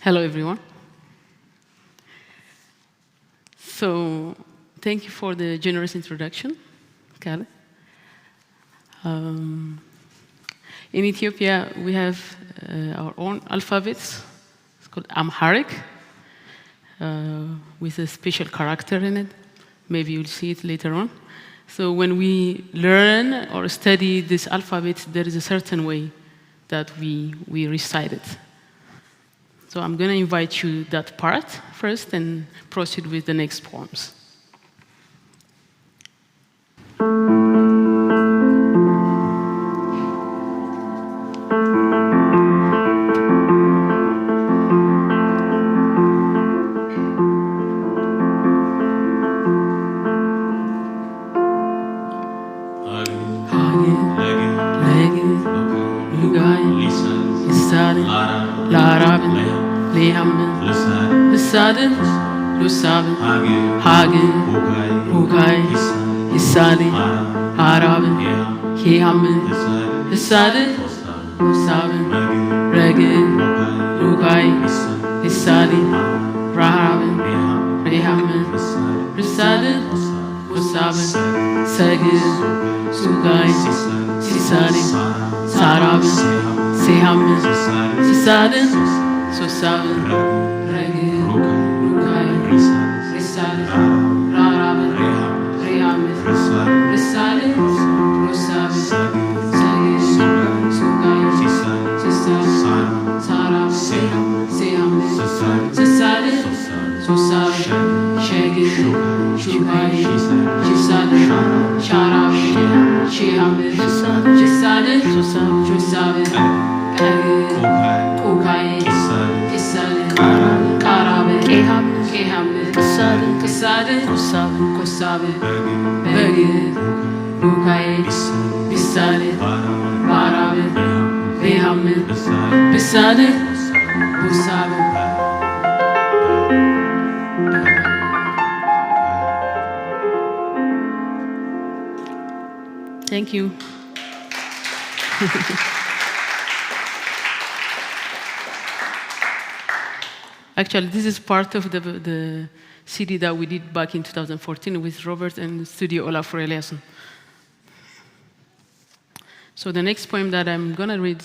Hello, everyone. So, thank you for the generous introduction, Kale. In Ethiopia, we have our own alphabets. It's called Amharic, with a special character in it. Maybe you'll see it later on. So when we learn or study this alphabet, there is a certain way that we recite it. So I'm going to invite you that part first and proceed with the next poems. Lisaden, Lusaben, Hagen, Hukai, Isali, Araben, Hiamen, Lisaden, Lusaben, Regen, Hukai, Isali, Rahaben, Rehamen, Lisaden, Lusaben, Segin, Sugai, Sisali, Saraben, Sehamen, Sisaden, Susaben, Thank you. Actually, this is part of the CD that we did back in 2014 with Robert and Studio Olafur Eliasson. So the next poem that I'm going to read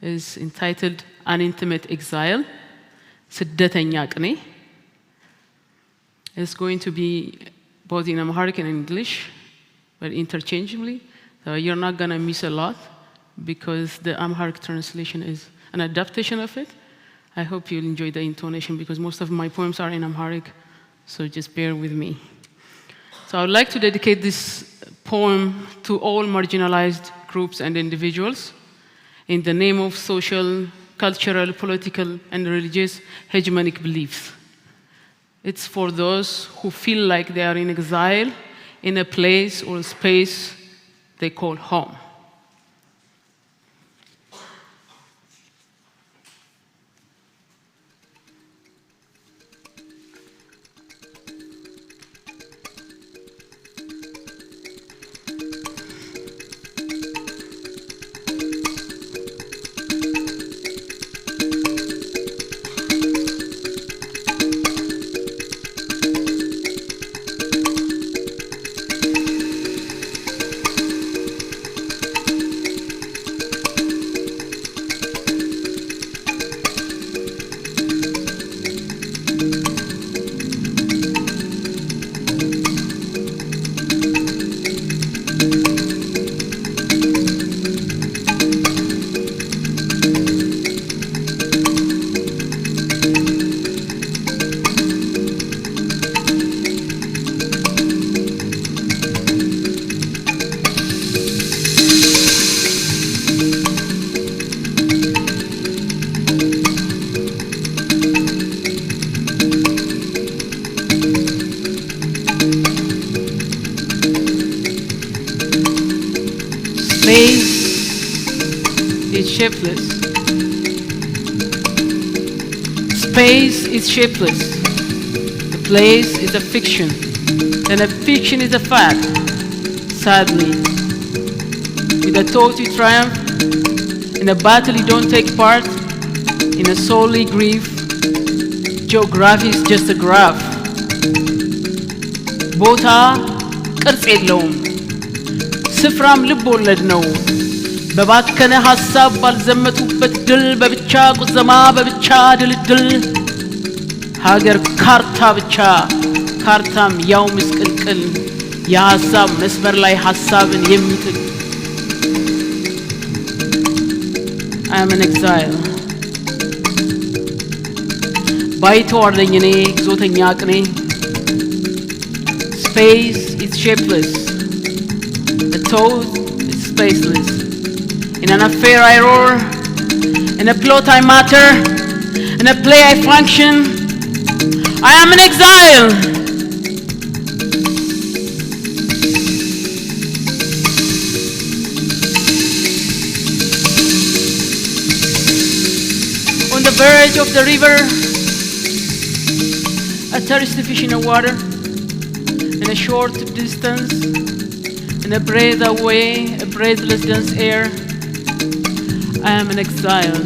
is entitled An Intimate Exile, ስደተኛ ቅኔ. It's going to be both in Amharic and English, but interchangeably. So you're not going to miss a lot because the Amharic translation is an adaptation of it. I hope you'll enjoy the intonation because most of my poems are in Amharic, so just bear with me. So I would like to dedicate this poem to all marginalized groups and individuals in the name of social, cultural, political, and religious hegemonic beliefs. It's for those who feel like they are in exile in a place or a space they call home. Shapeless. Space is shapeless. The place is a fiction, and a fiction is a fact. Sadly, with a thought you triumph, in a battle you don't take part, in a soul you grieve, geography is just a graph. ቦታ ቅርጽ የለውም ስፍራም ልብ ወለድ ነው በባከነ ሐሳብ ባልዘመቱበት ድል በብቻ ቁዘማ በብቻ ድልድል ሀገር ካርታ ብቻ ካርታም ያው ምስቅልቅል የሐሳብ መስመር ላይ ሐሳብን የሚጥል I am an exile ባይተዋር ነኝ እኔ ግዞተኛ ቅኔ Space is shapeless a thought is spaceless In an affair I roar In a plot I matter In a play I function I am an exile On the verge of the river a thirsty fish in the water In a short distance In a breath away a breathless dense air I am an exile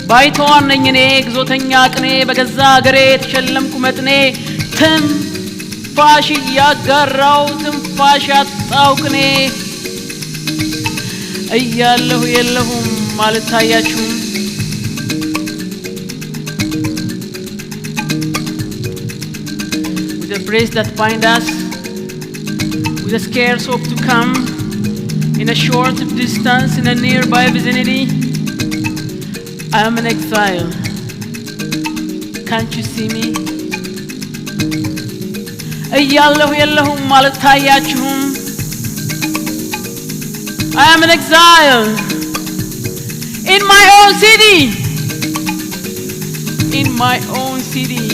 ባይተዋር ነኝ እኔ ግዞተኛ ቅኔ በገዛ አገሬ ተሸለምኩ መጥኔ ትንፋሽ ያጋራው ትንፋሽ ያጣው ቅኔ እያለሁ የለሁም አልታያችሁም With the brace that bind us With a scarce hope to come In a short distance in a nearby vicinity I am an exile Can't you see me? እያለሁ የለሁም አልታያችሁም I am an exile In my own city In my own city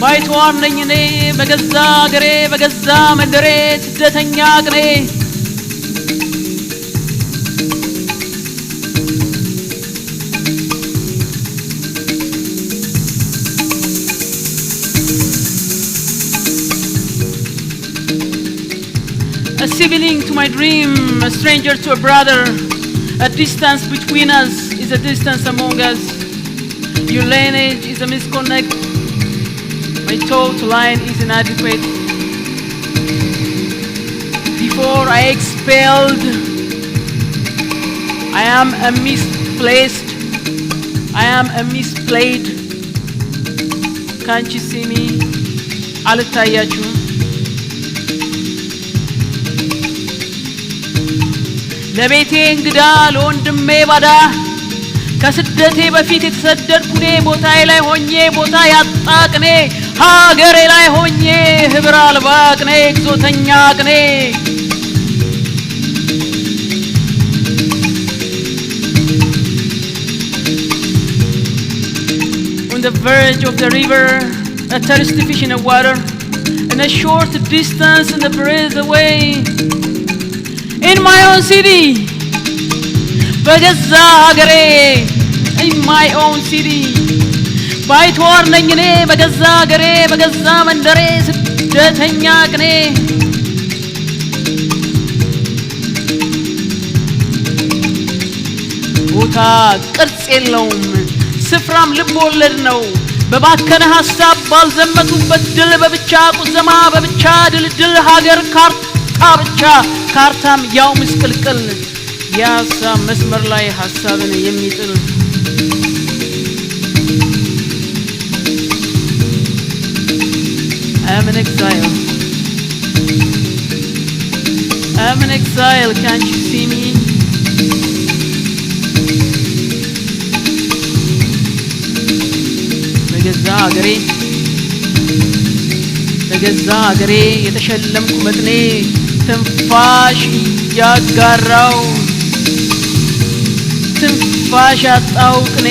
ባይተዋር ነኝ እኔ በገዛ አገሬ በገዛ መንደሬ ስደተኛ ቅኔ A sibling to my dream, a stranger to a brother. A distance between us is a distance among us. Your lineage is a misconnect. My thought line is inadequate. Before I expelled, I am a misplaced. I am a misplayed. Can't you see me? Alitayachu. ለቤቴ እንግዳ ለወንድሜ ባዳ ከስደቴ በፊት የተሰደድኩ እኔ ቦታዬ ላይ ሆኜ ቦታ ያጣ ቅኔ ሀገሬ ላይ ሆኜ ህብር አልባ ቅኔ ግዞተኛ ቅኔ On the verge of the river a thirsty fish in the water In a short distance and a breath away In my own city, በገዛ ሀገሬ In my own city, ባይተዋር ነኝ እኔ በገዛ ሀገሬ በገዛ መንደሬ ስደተኛ ቅኔ ቦታ ቅርጽ የለውም ስፍራም ልብ ወለድ ነው በባከነ ሐሳብ ባልዘመቱበት ድል በብቻ ቁዘማ በብቻ ድልድል ሀገር ካርታ ብቻ ካርታም ያው ምስቅልቅል የሐሳብ መስመር ላይ ሐሳብን የሚጥል I am an exile I am an exile can't you see me በገዛ ሀገሬ የተሸለምኩ መጥኔ ትንፋሽ ያጋራው ትንፋሽ ያጣው ቅኔ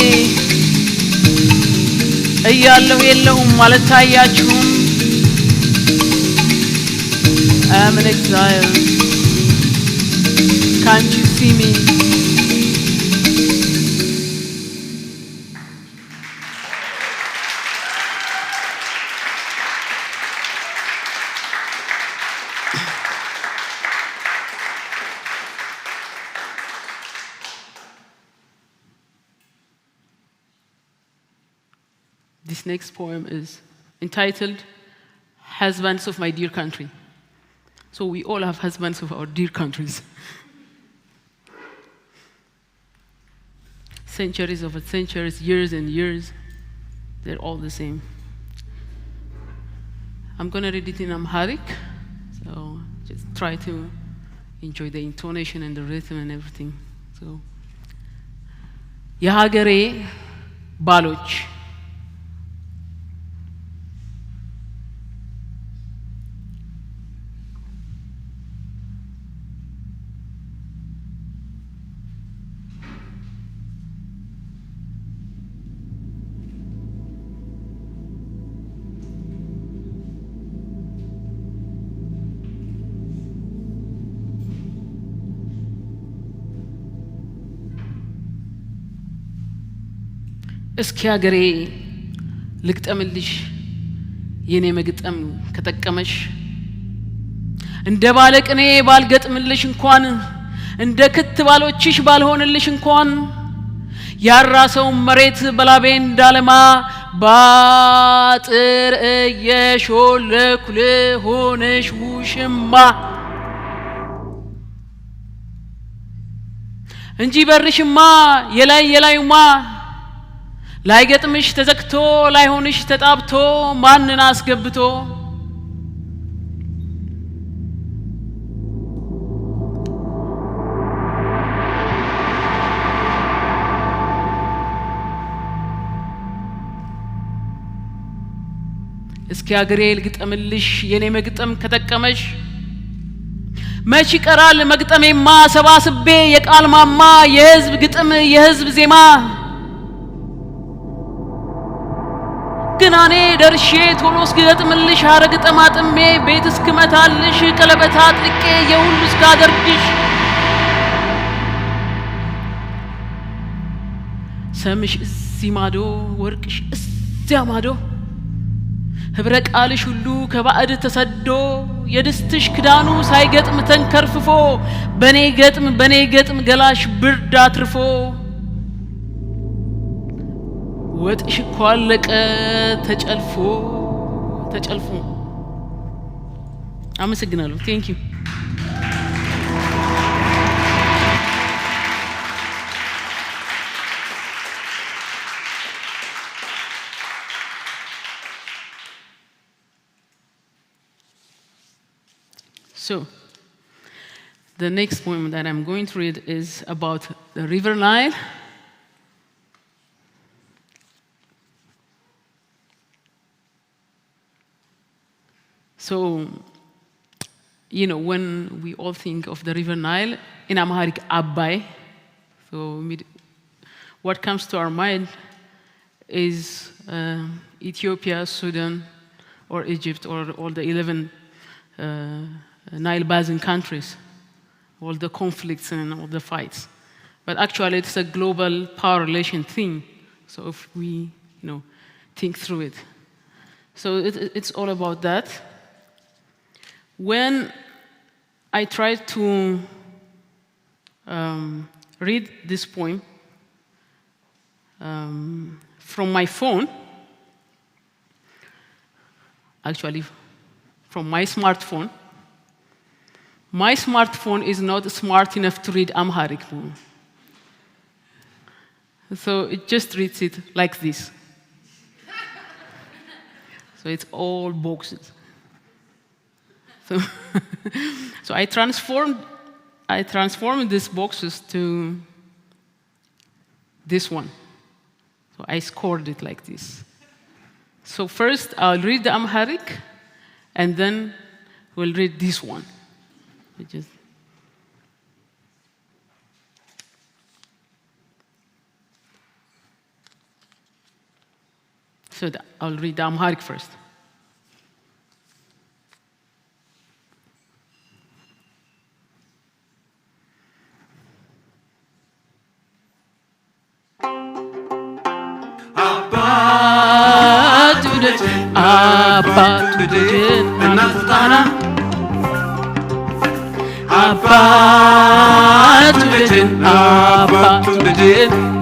እያለሁ የለሁም አልታያችሁም I am an exile can't you see me This next poem is entitled Husbands of My Dear Country. So we all have husbands of our dear countries. Centuries over centuries, years and years, they're all the same. I'm going to read it in Amharic, so just try to enjoy the intonation and the rhythm and everything. So, Yahagere Baloch. እስኪ ሀገሬ ልግጠምልሽ የኔ መግጠም ከተቀመሽ እንደ ባለቅኔ ባልገጥምልሽ እንኳን እንደ ክት ባሎችሽ ባልሆንልሽ እንኳን ያራሰው መሬት በላቤ እንዳለማ ባጥር እየሾለኩ ልሆንሽ ውሽማ እንጂ በርሽማ የላዩማ ላይገጥምሽ ተዘክቶ ላይሆንሽ ተጣብቶ ማንን አስገብቶ እስኪ ሀገሬ ልግጠምልሽ የኔ መግጠም ከተቀመሽ መች ይቀራል መግጠሜማ ሰባስቤ የቃል ማማ የህዝብ ግጥም የህዝብ ዜማ ግናኔ ደርሼ ቶሎስ ግጥምልሽ ሀረግ ጠማጥሜ ቤት እስክመታልሽ ቀለበት አጥልቄ የሁሉ እስካደርግሽ ሰምሽ እዚህ ማዶ ወርቅሽ እዚያ ማዶ ህብረ ቃልሽ ሁሉ ከባዕድ ተሰዶ የድስትሽ ክዳኑ ሳይገጥም ተንከርፍፎ በኔ ገጥም ገላሽ ብርድ አትርፎ ወጥሽ እኮ አለቀ ተጨልፎ አመሰግናለሁ ቴንክ ዩ So the next poem that I'm going to read is about the River Nile. So, you know, when we all think of the River Nile, in Amharic, Abbay, so what comes to our mind is Ethiopia, Sudan, or Egypt, or all the 11 Nile Basin countries, all the conflicts and all the fights. But actually, it's a global power relation thing. So if we, think through it. So it's all about that. When I tried to read this poem from my phone, actually from my smartphone is not smart enough to read Amharic poem. So it just reads it like this. So it's all boxes. So I transformed these boxes to this one. So I scored it like this. So first I'll read the Amharic, and then we'll read this one. So I'll read the Amharic first. Abatudet anatana Abatudet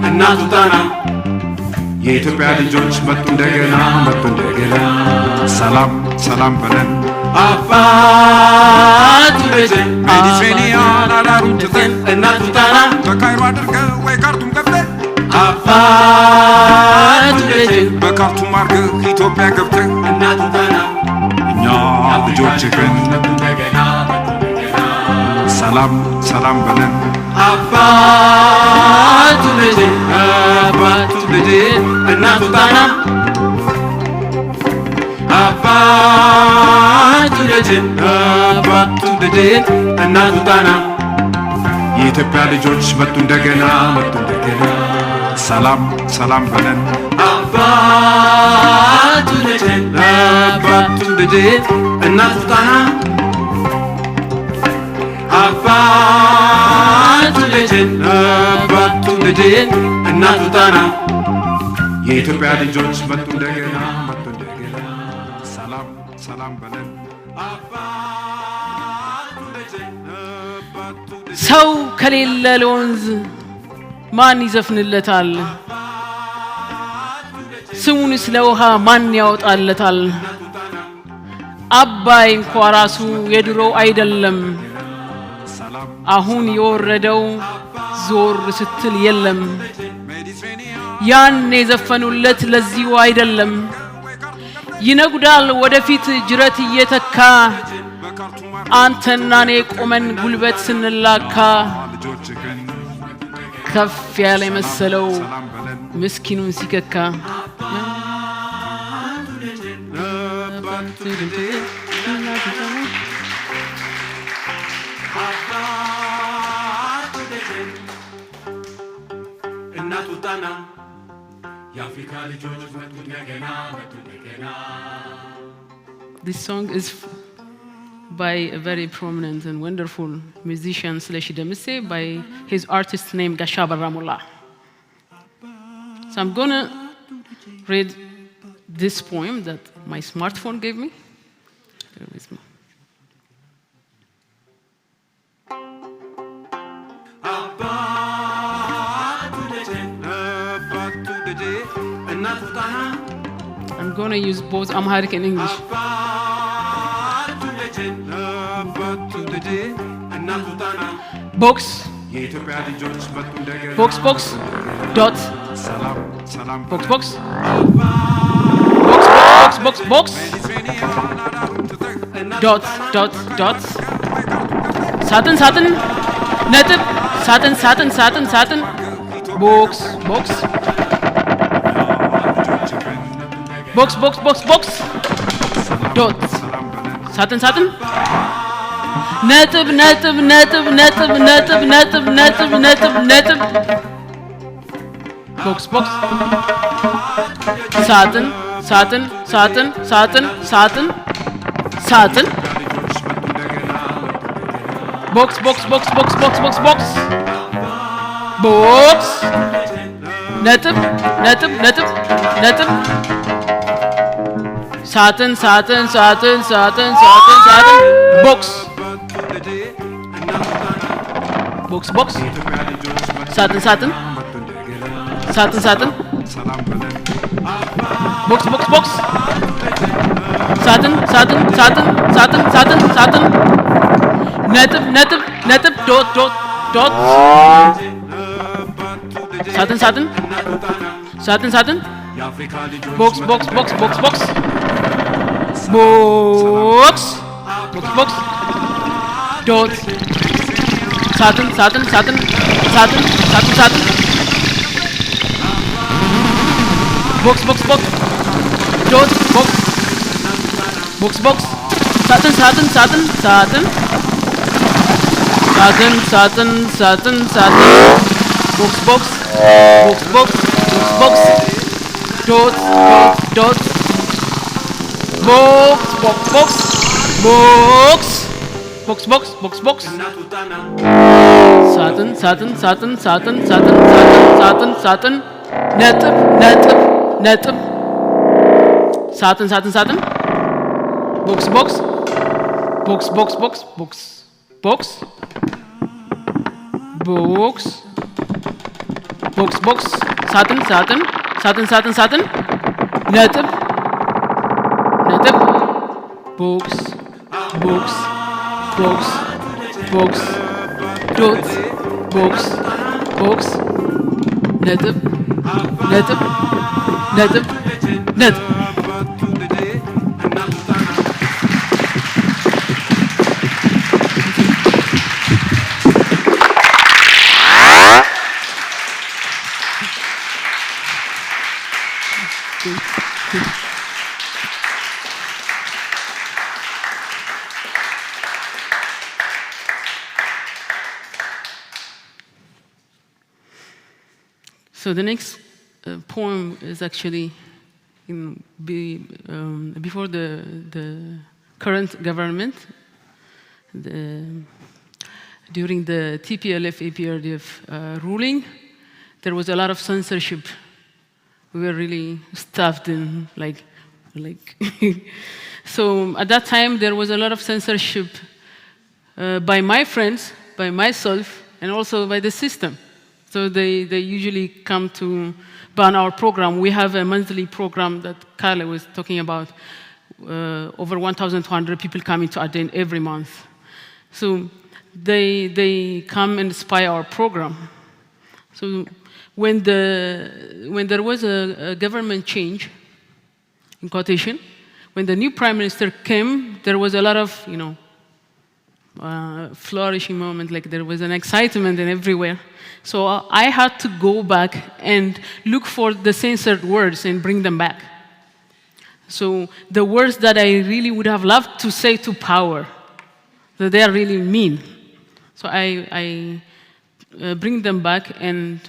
anatana የኢትዮጵያ ልጆች መጡ እንደገና ሰላም ሰላም በለን አባቱ ልጅ ሜዲትሬኒያን አዳሩን ትተን እናቱ ጣና በካይሮ አድርገህ ወይ ካርቱም ገብተህ አባቱ ልጅ በካርቱም አድርገህ ኢትዮጵያ ገብተህ እናቱ ጣና እኛ ልጆችህ ግን ሰላም ሰላም በለን አባቱ ልጅ እናቱ ጣና አባቱ ልጅ እናቱ ጣና የኢትዮጵያ ልጆች መጡ እንደገና ሰላም ሰላም በለን አባቱ ልጅ እናቱ ጣና አባቱ ልጅ እናቱ ጣና የኢትዮጵያ ልጆች መጡ እንደገና ሰላም ሰላም በለን ሰው ከሌለ ለወንዝ ማን ይዘፍንለታል? ስሙንስ ለውሃ ማን ያወጣለታል? አባይ እንኳ ራሱ የድሮው አይደለም። አሁን የወረደው ዞር ስትል የለም። ያን የዘፈኑለት ለዚሁ አይደለም። ይነጉዳል ወደፊት ጅረት እየተካ አንተና እኔ ቆመን ጉልበት ስንላካ ከፍ ያለ መሰለው ምስኪኑን ሲከካ እናቱ ጣና የአፍሪካ ልጆች መጡ እንደገና This song is by a very prominent and wonderful musician Sleshi Demise by his artist name Gashaba Ramola. So I'm gonna read this poem that my smartphone gave me. Bear with me. I'm gonna use both Amharic and English. Box dot box dot satin ነጥብ satin box dot satin ነጥብ box satin box ነጥብ satin box satin box satin ነጥብ dot satin box dot satin box dot box satin box dot box satin ነጥብ satin box satin ሳጥን ሳጥን ሳጥን ነጥብ ነጥብ ቦክስ ቦክስ ቦክስ ቦክስ ዶት ቦክስ ቦክስ ነጥብ ነጥብ ነጥብ ነጥብ So the next poem is actually before the current government. During the TPLF-APRDF ruling, there was a lot of censorship. We were really stuffed in, like so at that time there was a lot of censorship by my friends, by myself, and also by the system. So they usually come to ban our program. We have a monthly program that Carla was talking about. Over 1,200 people coming to attend every month. So they come and spy our program. So when there was a government change, in quotation, when the new prime minister came, there was a lot of flourishing moment. Like there was an excitement and everywhere. So I had to go back and look for the censored words and bring them back. So the words that I really would have loved to say to power, that they are really mean. So I bring them back and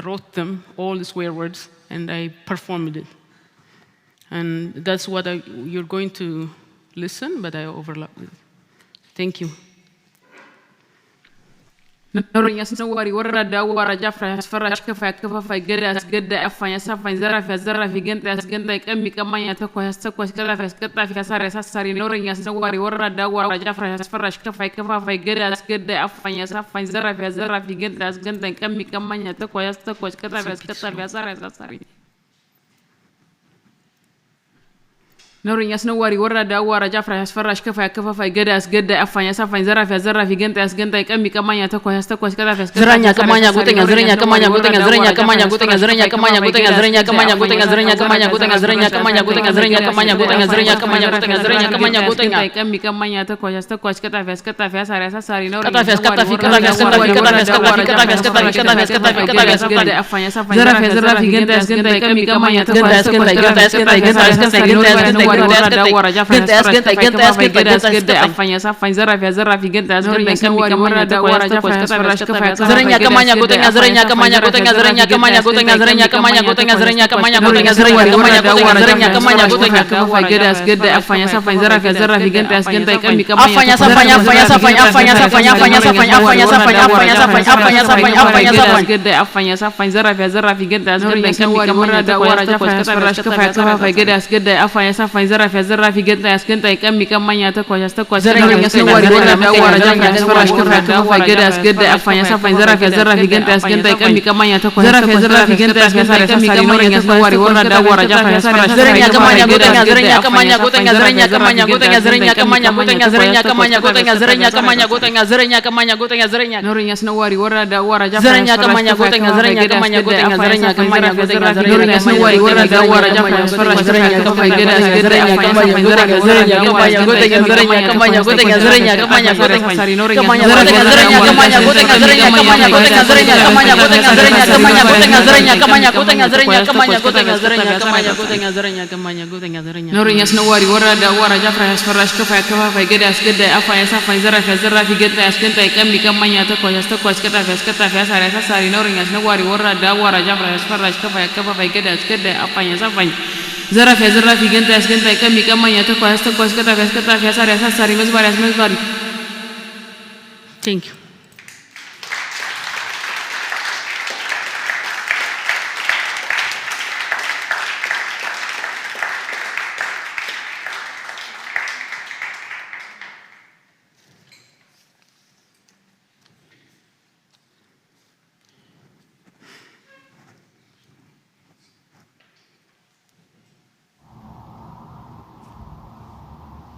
wrote them, all the swear words, and I performed it. And that's what you're going to listen, but I overlapped it. Thank you. نورين يسنوري ورد ورا جفرة يسفرش كفا فيجري أسجد أفن يسفن زرف في جنت أسجد أمي كمان يتكوى يستكوى كلا في سكتة في سار يسسري نورين يسنوري ورد ورا جفرة يسفرش كفا فيجري أسجد أفن يسفن زرف في جنت أسجد أمي كمان يتكوى يستكوى كلا في سكتة في سار يسسري نورين يسنوري ورد ورا جفرة يسفرش كفا فيجري أسجد أفن يسفن زرف في جنت أسجد أمي كمان يتكوى يستكوى كلا في سكتة Zrenia kamania gutenga zrenia kamania gutenga zrenia kamania gutenga zrenia kamania gutenga zrenia kamania gutenga zrenia kamania gutenga zrenia kamania gutenga zrenia kamania gutenga zrenia kamania gutenga zrenia kamania gutenga أمي كمان يتكوى يستكوى كلا في سكتة في سار يسسري نورين kata fi أفن يسفن زرف في جنت أسجد أمي كمان يتكوى Zrenia kamania gutenga zrenia kamania gutenga zrenia kamania gutenga zrenia kamania gutenga zrenia kamania gutenga zrenia kamania gutenga zrenia kamania gutenga Thank you.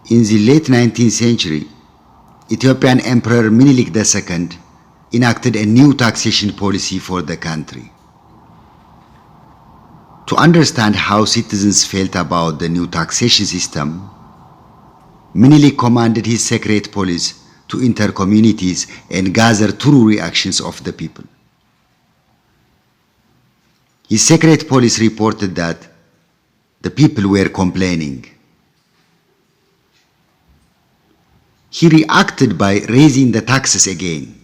In the late 19th century, Ethiopian Emperor Minilik II enacted a new taxation policy for the country. To understand how citizens felt about the new taxation system, Minilik commanded his secret police to enter communities and gather true reactions of the people. His secret police reported that the people were complaining. He reacted by raising the taxes again.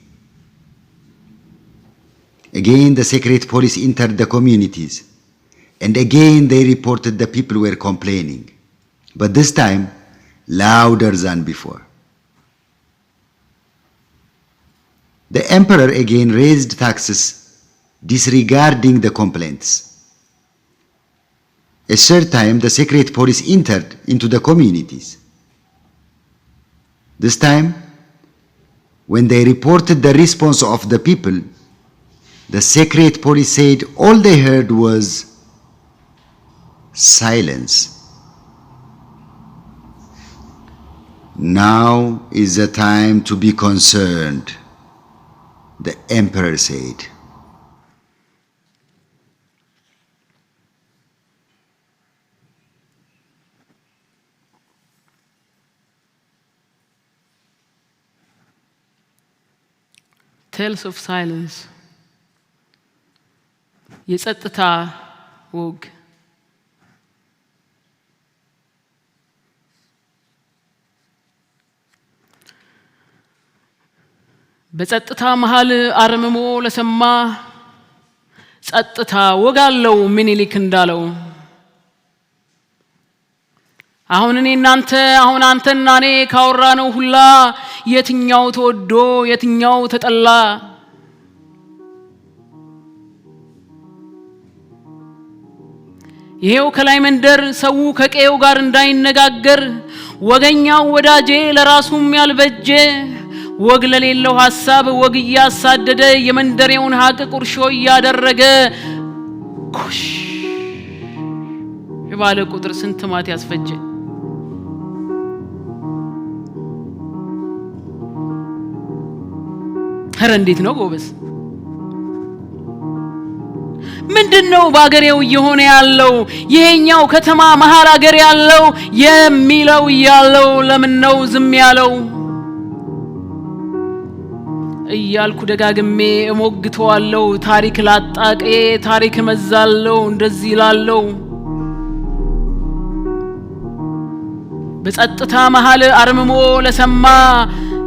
Again, the secret police entered the communities, and again they reported the people were complaining, but this time louder than before. The emperor again raised taxes, disregarding the complaints. A third time, the secret police entered into the communities. This time, when they reported the response of the people, the secret police said all they heard was silence. Now is the time to be concerned, the emperor said. Tales of silence. የጸጥታ ወግ በጸጥታ መሃል አርምሞ ለሰማ ጸጥታ ወጋለው ምኒልክ እንዳለው አሁን እኔ እናንተ አሁን አንተና እኔ ካወራነው ሁላ የትኛው ተወዶ የትኛው ተጠላ ይሄው ከላይ መንደር ሰው ከቀየው ጋር እንዳይነጋገር ወገኛው ወዳጄ ለራሱም ያልበጀ ወግ ለሌለው ሐሳብ ወግ ያሳደደ የመንደሬውን ሀቅ ቁርሾ ያደረገ ኮሽ የባለ ቁጥር ስንት ማት ያስፈጀ ኧረ እንዴት ነው ጎበዝ ምንድነው ባገሬው እየሆነ ያለው ይሄኛው ከተማ መሃል አገር ያለው የሚለው ያለው ለምን ነው ዝም ያለው እያልኩ ደጋግሜ እሞግተዋለሁ ታሪክ ላጣቀ ታሪክ መዛለው እንደዚህ ላለው በጸጥታ መሃል አርምሞ ለሰማ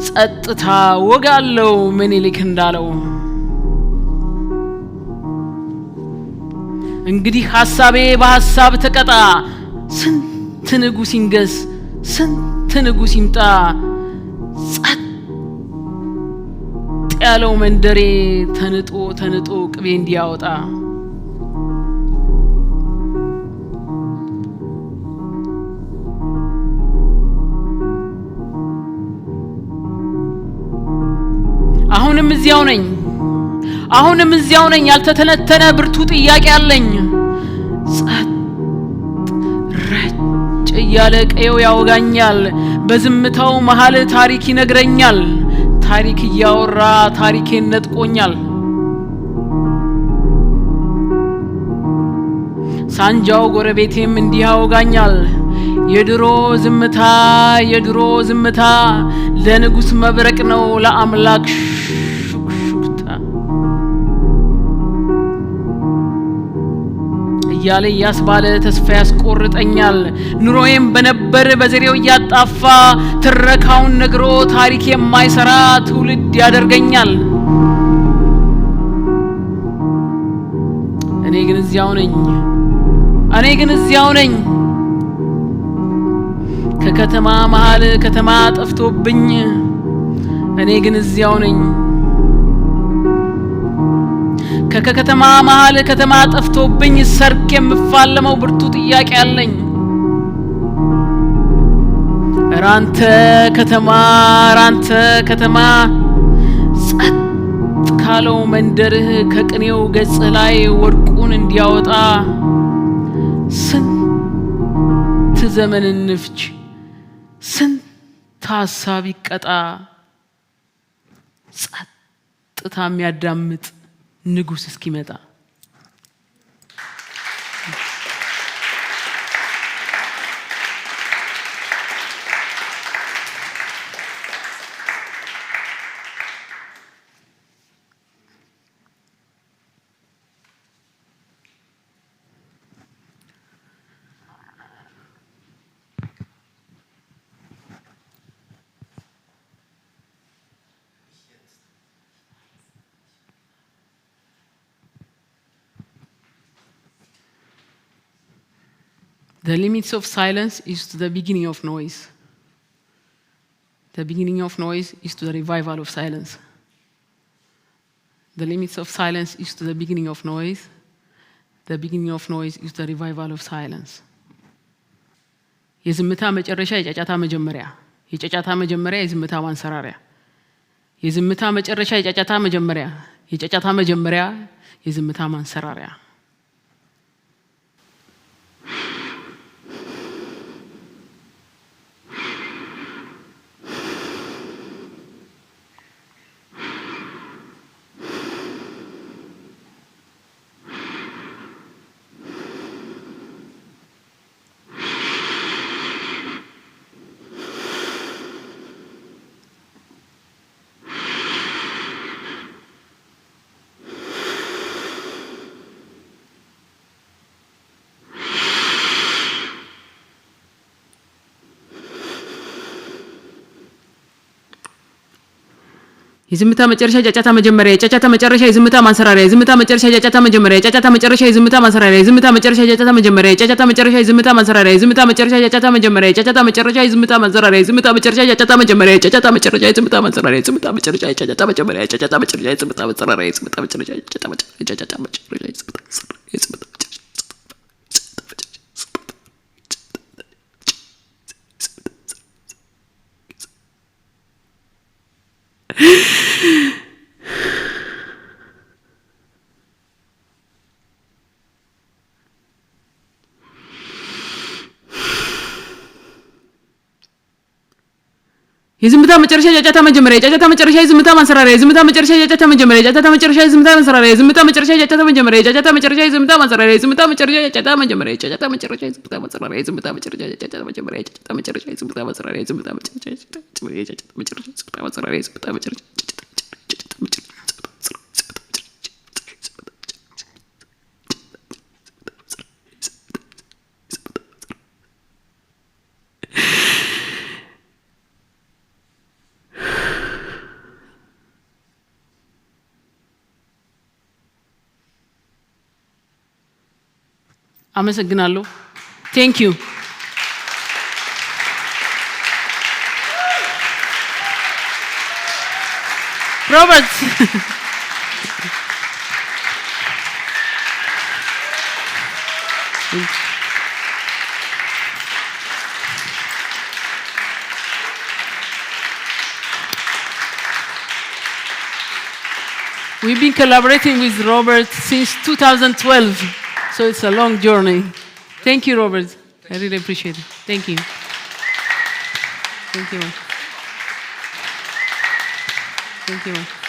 ጸጥታ ወጋለው ምኒልክ እንዳለው እንግዲህ ሐሳቤ በሐሳብ ተቀጣ ስንት ንጉስ ይንገስ ስንት ንጉስ ይምጣ ጸጥ ያለው መንደሬ ተንጦ ቅቤ እንዲያወጣ አሁንም እዚያው ነኝ ያልተተነተነ ብርቱ ጥያቄ አለኝ ጸጥ ረጭ ያለ ቀየው ያወጋኛል በዝምታው መሃል ታሪክ ይነግረኛል ታሪክ ያወራ ታሪኬን ነጥቆኛል ሳንጃው ጎረቤቴም እንዲህ ያወጋኛል የድሮ ዝምታ ለንጉስ መብረቅ ነው ለአምላክ ያለ ያስባለ ተስፋ ያስቆርጠኛል ኑሮዬም በነበር በዘሬው ያጣፋ ትረካውን ነግሮ ታሪክ የማይሰራ ትውልድ ያደርገኛል እኔ ግን እዚያው ነኝ ከከተማ መሃል ከተማ ጠፍቶብኝ እኔ ግን እዚያው ነኝ ከከተማ መሃል ከተማ ጠፍቶብኝ ሰርክ የምፋለመው ብርቱ ጥያቄ አለኝ ራንተ ከተማ ጸጥ ካለው መንደርህ ከቅኔው ገጽ ላይ ወርቁን እንዲያወጣ ስንት ዘመን እንፍጅ ስንት ሀሳብ ይቀጣ ጸጥታ የሚያዳምጥ ንጉስ እስኪመጣ The limits of silence is to the beginning of noise. The beginning of noise is to the revival of silence. The limits of silence is to the beginning of noise. The beginning of noise is the revival of silence. የዝምታ መጨረሻ የጫጫታ መጀመሪያ የጫጫታ መጀመሪያ የዝምታ ማንሰራሪያ የዝምታ መጨረሻ የጫጫታ መጀመሪያ የጫጫታ መጀመሪያ የዝምታ ማንሰራሪያ የዝምታ መጨረሻ ጫጫታ መጀመሪያ የጫጫታ መጨረሻ የዝምታ ማንሰራሪያ የዝምታ መጨረሻ ጫጫታ መጀመሪያ የጫጫታ መጨረሻ የዝምታ ማንሰራሪያ የዝምታ መጨረሻ ጫጫታ መጀመሪያ የጫጫታ መጨረሻ የዝምታ ማንሰራሪያ የዝምታ መጨረሻ ጫጫታ መጀመሪያ የጫጫታ መጨረሻ የዝምታ ማንሰራሪያ የዝምታ መጨረሻ ጫጫታ መጀመሪያ የጫጫታ መጨረሻ የዝምታ ማንሰራሪያ የዝምታ መጨረሻ ጫጫታ መጀመሪያ የጫጫታ መጨረሻ የዝምታ ማንሰራሪያ የዝምታ መጨረሻ ጫጫታ መጨረሻ የዝምታ ማንሰራሪያ የዝምታ መጨረሻ ጫጫታ መጀመሪያ የጫጫታ መጨረሻ የዝምታ ማንሰራሪያ የዝምታ መጨረሻ ጫጫታ መጀመሪያ የጫጫታ መጨረሻ የዝምታ ማንሰራሪያ የዝምታ መጨረሻ ጫጫታ መጀመሪያ የጫጫታ መጨረሻ የዝምታ ማንሰራሪያ የዝምታ መጨረሻ ጫጫታ መጀመሪያ የጫጫታ መጨረሻ የዝምታ ማንሰራሪያ የዝምታ መጨረሻ ጫጫታ መጀመሪያ የጫጫታ መጨረሻ የዝምታ ማንሰራሪያ የዝምታ መጨረሻ የጫጫታ መጨረሻ የዝምታ ማንሰራሪያ የዝምታ መጨረሻ አመሰግናለሁ Thank you Robert We've been collaborating with Robert since 2012 So it's a long journey. Thank you, Robert. I really appreciate it. Thank you. Thank you. Thank you.